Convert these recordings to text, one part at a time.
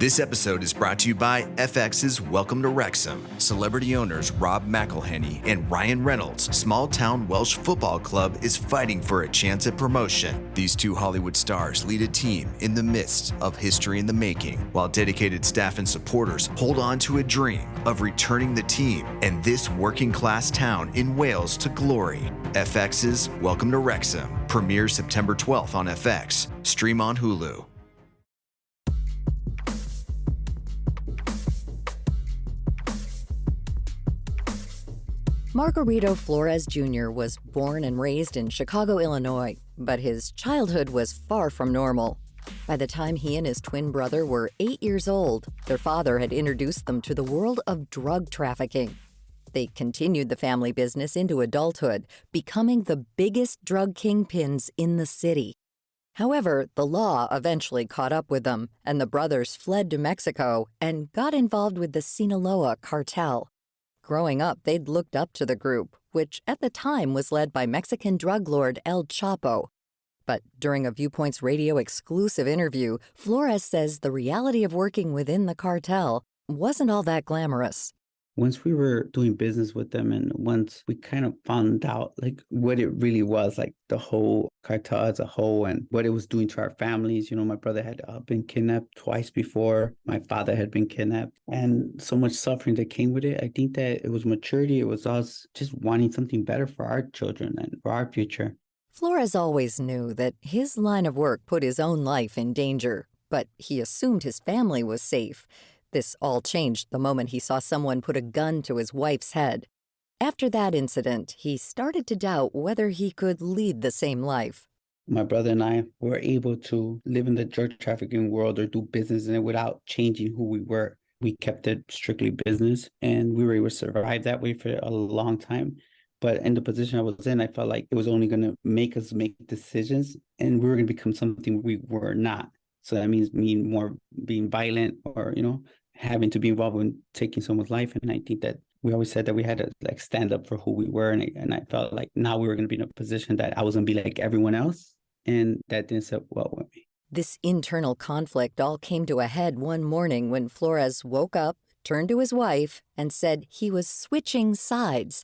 This episode is brought to you by FX's Welcome to Wrexham. Celebrity owners Rob McElhenney and Ryan Reynolds' small-town Welsh football club is fighting for a chance at promotion. These two Hollywood stars lead a team in the midst of history in the making, while dedicated staff and supporters hold on to a dream of returning the team and this working-class town in Wales to glory. FX's Welcome to Wrexham premieres September 12th on FX. Stream on Hulu. Margarito Flores Jr. was born and raised in Chicago, Illinois, but his childhood was far from normal. By the time he and his twin brother were 8 years old, their father had introduced them to the world of drug trafficking. They continued the family business into adulthood, becoming the biggest drug kingpins in the city. However, the law eventually caught up with them, and the brothers fled to Mexico and got involved with the Sinaloa cartel. Growing up, they'd looked up to the group, which at the time was led by Mexican drug lord El Chapo. But during a Viewpoints radio exclusive interview, Flores says the reality of working within the cartel wasn't all that glamorous. Once we were doing business with them and once we kind of found out like what it really was, like the whole cartel as a whole and what it was doing to our families. You know, my brother had been kidnapped twice before. My father had been kidnapped and so much suffering that came with it. I think that it was maturity. It was us just wanting something better for our children and for our future. Flores always knew that his line of work put his own life in danger, but he assumed his family was safe. This all changed the moment he saw someone put a gun to his wife's head. After that incident, he started to doubt whether he could lead the same life. My brother and I were able to live in the drug trafficking world or do business in it without changing who we were. We kept it strictly business, and we were able to survive that way for a long time. But in the position I was in, I felt like it was only going to make us make decisions, and we were going to become something we were not. So that means me more being violent or, having to be involved in taking someone's life. And I think that we always said that we had to stand up for who we were. And I felt like now we were going to be in a position that I was going to be like everyone else. And that didn't sit well with me. This internal conflict all came to a head one morning when Flores woke up, turned to his wife, and said he was switching sides.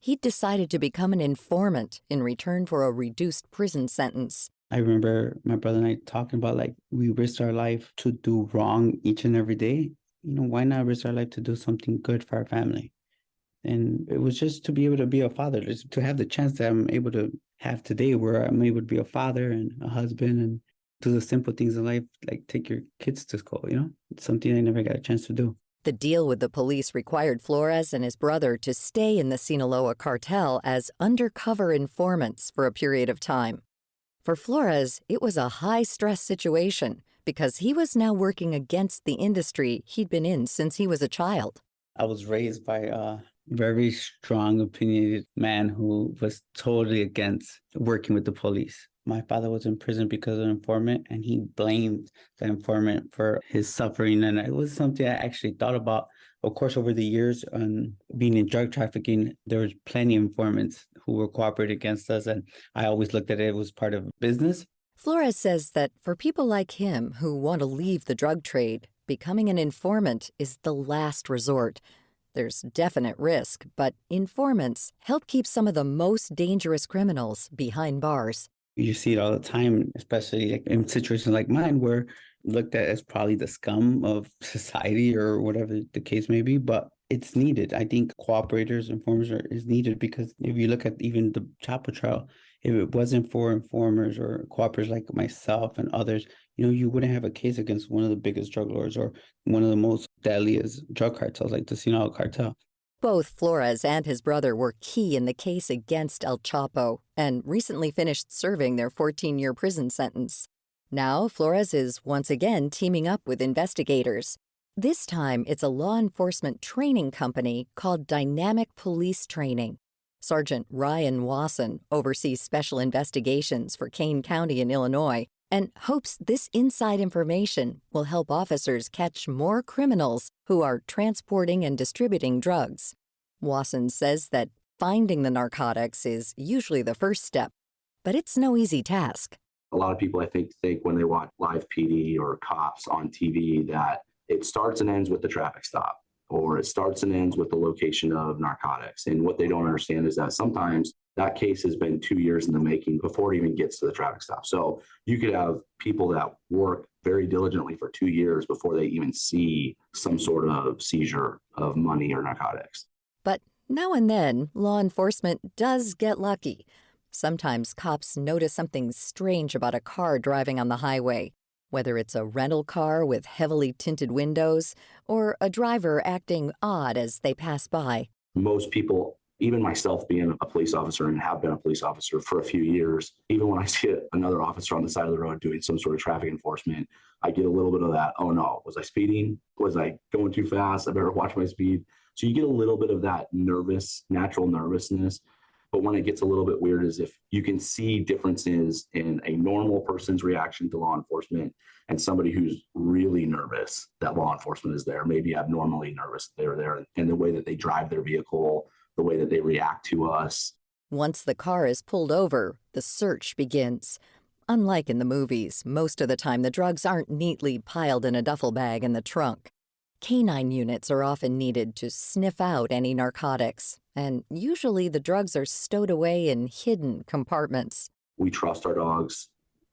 He'd decided to become an informant in return for a reduced prison sentence. I remember my brother and I talking about we risked our life to do wrong each and every day. Why not risk our life to do something good for our family? And it was just to be able to be a father, just to have the chance that I'm able to have today where I'm able to be a father and a husband and do the simple things in life, like take your kids to school, It's something I never got a chance to do. The deal with the police required Flores and his brother to stay in the Sinaloa cartel as undercover informants for a period of time. For Flores, it was a high-stress situation because he was now working against the industry he'd been in since he was a child. I was raised by a very strong, opinionated man who was totally against working with the police. My father was in prison because of an informant, and he blamed the informant for his suffering. And it was something I actually thought about. Of course, over the years, being in drug trafficking, there was plenty of informants who were cooperating against us, and I always looked at it as part of business. Flores says that for people like him who want to leave the drug trade, becoming an informant is the last resort. There's definite risk, but informants help keep some of the most dangerous criminals behind bars. You see it all the time, especially in situations like mine where looked at as probably the scum of society or whatever the case may be, but it's needed. I think cooperators, informers is needed because if you look at even the Chapo trial, if it wasn't for informers or cooperators like myself and others, you wouldn't have a case against one of the biggest drug lords or one of the most deadliest drug cartels like the Sinaloa cartel. Both Flores and his brother were key in the case against El Chapo and recently finished serving their 14-year prison sentence. Now, Flores is once again teaming up with investigators. This time, it's a law enforcement training company called Dynamic Police Training. Sergeant Ryan Wasson oversees special investigations for Kane County in Illinois and hopes this inside information will help officers catch more criminals who are transporting and distributing drugs. Wasson says that finding the narcotics is usually the first step, but it's no easy task. A lot of people, I think when they watch live PD or cops on TV that It starts and ends with the traffic stop, or it starts and ends with the location of narcotics. And what they don't understand is that sometimes that case has been 2 years in the making before it even gets to the traffic stop. So you could have people that work very diligently for 2 years before they even see some sort of seizure of money or narcotics. But now and then, law enforcement does get lucky. Sometimes cops notice something strange about a car driving on the highway, whether it's a rental car with heavily tinted windows or a driver acting odd as they pass by. Most people, even myself being a police officer and have been a police officer for a few years, even when I see another officer on the side of the road doing some sort of traffic enforcement, I get a little bit of that, oh no, was I speeding? Was I going too fast? I better watch my speed. So you get a little bit of that natural nervousness. But when it gets a little bit weird is if you can see differences in a normal person's reaction to law enforcement and somebody who's really nervous that law enforcement is there, maybe abnormally nervous they're there, and the way that they drive their vehicle, the way that they react to us. Once the car is pulled over, the search begins. Unlike in the movies, most of the time the drugs aren't neatly piled in a duffel bag in the trunk. Canine units are often needed to sniff out any narcotics, and usually the drugs are stowed away in hidden compartments. We trust our dogs,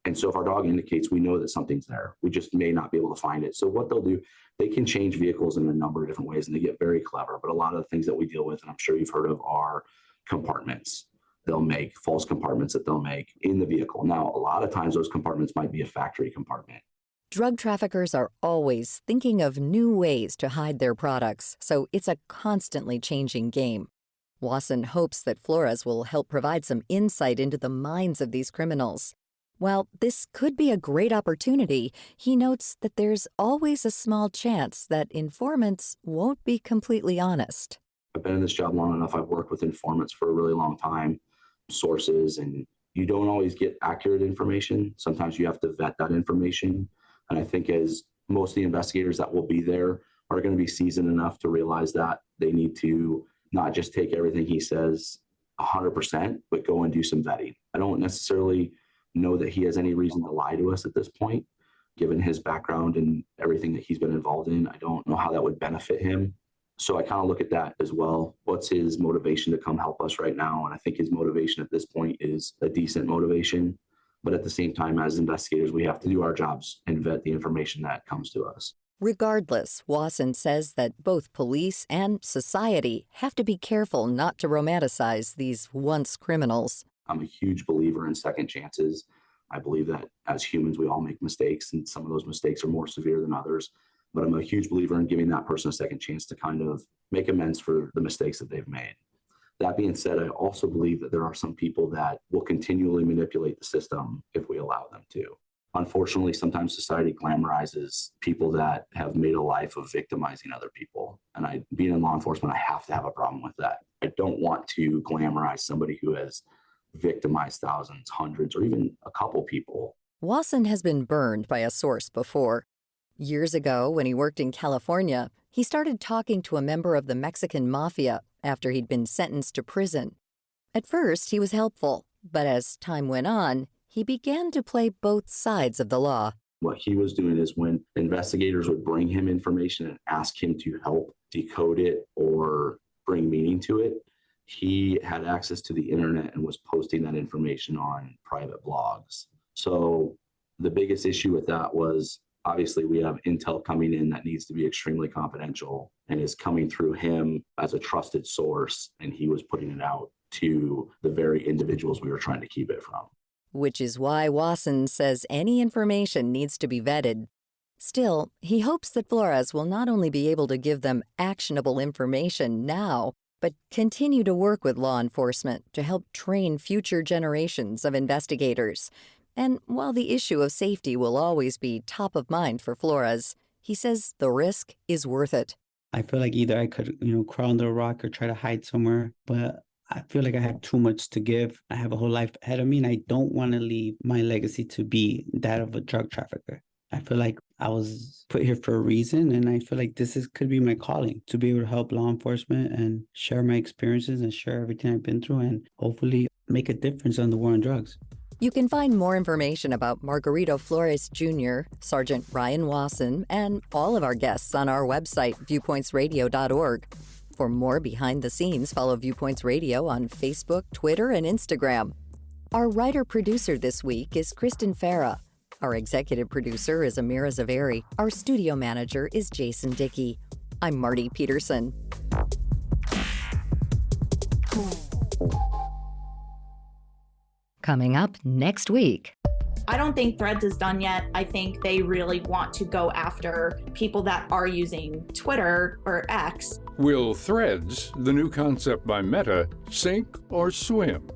and so if our dog indicates, we know that something's there. We just may not be able to find it. So what they'll do, they can change vehicles in a number of different ways, and they get very clever. But a lot of the things that we deal with, and I'm sure you've heard of, are compartments. They'll make false compartments that they'll make in the vehicle. Now, a lot of times those compartments might be a factory compartment. Drug traffickers are always thinking of new ways to hide their products, so it's a constantly changing game. Wasson hopes that Flores will help provide some insight into the minds of these criminals. While this could be a great opportunity, he notes that there's always a small chance that informants won't be completely honest. I've been in this job long enough. I've worked with informants for a really long time, sources, and you don't always get accurate information. Sometimes you have to vet that information. And I think as most of the investigators that will be there are going to be seasoned enough to realize that they need to not just take everything he says 100%, but go and do some vetting. I don't necessarily know that he has any reason to lie to us at this point, given his background and everything that he's been involved in. I don't know how that would benefit him. So I kind of look at that as well. What's his motivation to come help us right now? And I think his motivation at this point is a decent motivation. But at the same time, as investigators, we have to do our jobs and vet the information that comes to us. Regardless, Wasson says that both police and society have to be careful not to romanticize these once criminals. I'm a huge believer in second chances. I believe that as humans, we all make mistakes, and some of those mistakes are more severe than others. But I'm a huge believer in giving that person a second chance to kind of make amends for the mistakes that they've made. That being said, I also believe that there are some people that will continually manipulate the system if we allow them to. Unfortunately, sometimes society glamorizes people that have made a life of victimizing other people. And being in law enforcement, I have to have a problem with that. I don't want to glamorize somebody who has victimized thousands, hundreds, or even a couple people. Wasson has been burned by a source before. Years ago, when he worked in California, he started talking to a member of the Mexican mafia after he'd been sentenced to prison. At first, he was helpful, but as time went on, he began to play both sides of the law. What he was doing is when investigators would bring him information and ask him to help decode it or bring meaning to it, he had access to the internet and was posting that information on private blogs. So the biggest issue with that was, obviously, we have intel coming in that needs to be extremely confidential and is coming through him as a trusted source, and he was putting it out to the very individuals we were trying to keep it from. Which is why Wasson says any information needs to be vetted. Still, he hopes that Flores will not only be able to give them actionable information now, but continue to work with law enforcement to help train future generations of investigators. And while the issue of safety will always be top of mind for Flores, he says the risk is worth it. I feel like either I could, crawl under a rock or try to hide somewhere, but I feel like I have too much to give. I have a whole life ahead of me, and I don't want to leave my legacy to be that of a drug trafficker. I feel like I was put here for a reason, and I feel like could be my calling, to be able to help law enforcement and share my experiences and share everything I've been through and hopefully make a difference on the war on drugs. You can find more information about Margarito Flores Jr., Sergeant Ryan Wasson, and all of our guests on our website, viewpointsradio.org. For more behind the scenes, follow Viewpoints Radio on Facebook, Twitter, and Instagram. Our writer-producer this week is Kristen Farah. Our executive producer is Amira Zaveri. Our studio manager is Jason Dickey. I'm Marty Peterson. Coming up next week. I don't think Threads is done yet. I think they really want to go after people that are using Twitter or X. Will Threads, the new concept by Meta, sink or swim?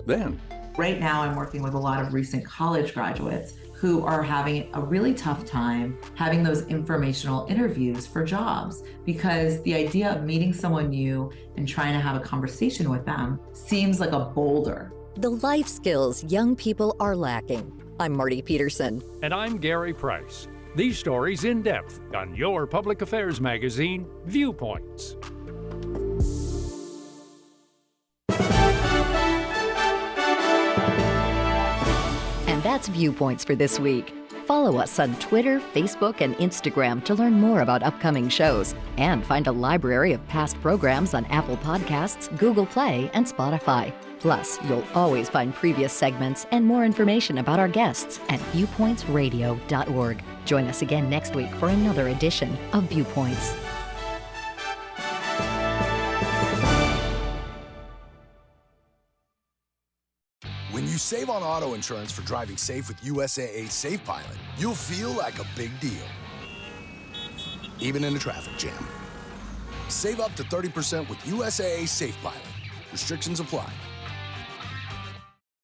Then. Right now, I'm working with a lot of recent college graduates who are having a really tough time having those informational interviews for jobs, because the idea of meeting someone new and trying to have a conversation with them seems like a boulder. The life skills young people are lacking. I'm Marty Peterson. And I'm Gary Price. These stories in depth on your public affairs magazine, Viewpoints. And that's Viewpoints for this week. Follow us on Twitter, Facebook, and Instagram to learn more about upcoming shows and find a library of past programs on Apple Podcasts, Google Play, and Spotify. Plus, you'll always find previous segments and more information about our guests at viewpointsradio.org. Join us again next week for another edition of Viewpoints. When you save on auto insurance for driving safe with USAA Safe Pilot, you'll feel like a big deal, even in a traffic jam. Save up to 30% with USAA Safe Pilot. Restrictions apply.